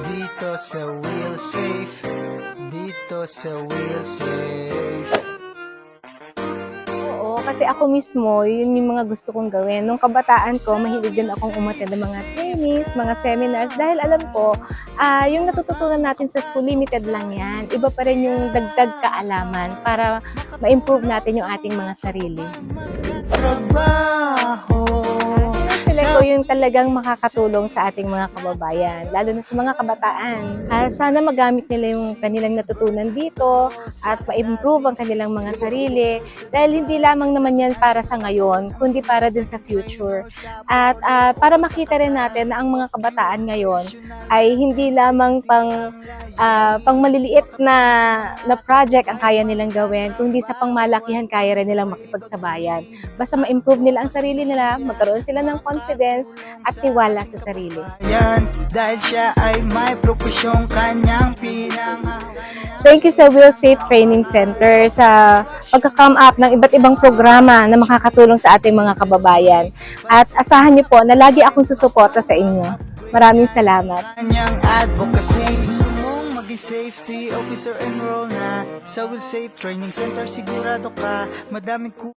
Dito sa Will Safe, dito sa Will Safe. Oo, kasi ako mismo, yun yung mga gusto kong gawin. Nung kabataan ko, mahilig din akong umattend ng mga trainings, mga seminars, dahil alam ko, yung natututunan natin sa school, limited lang yan. Iba pa rin yung dagdag kaalaman para ma-improve natin yung ating mga sarili. Trabaho. Sila ko yung talagang makakatulong sa ating mga kababayan, lalo na sa mga kabataan. Sana magamit nila yung kanilang natutunan dito at ma-improve ang kanilang mga sarili dahil hindi lamang naman yan para sa ngayon, kundi para din sa future. At para makita rin natin na ang mga kabataan ngayon ay hindi lamang pang maliliit na project ang kaya nilang gawin, kundi sa pangmalakihan kaya rin nilang makipagsabayan. Basta ma-improve nila ang sarili nila, magkaroon sila ng confidence at tiwala sa sarili. Yan, dahil siya ay may propesyong kanyang pinangahawakan. Thank you sa Will Safe Training Center sa pagka-come up ng iba't ibang programa na makakatulong sa ating mga kababayan. At asahan niyo po na lagi akong susuporta sa inyo. Maraming salamat. Kanyang advocacy. Gusto mong maging safety officer, enroll na sa Will Safe Training Center. Sigurado ka, madaming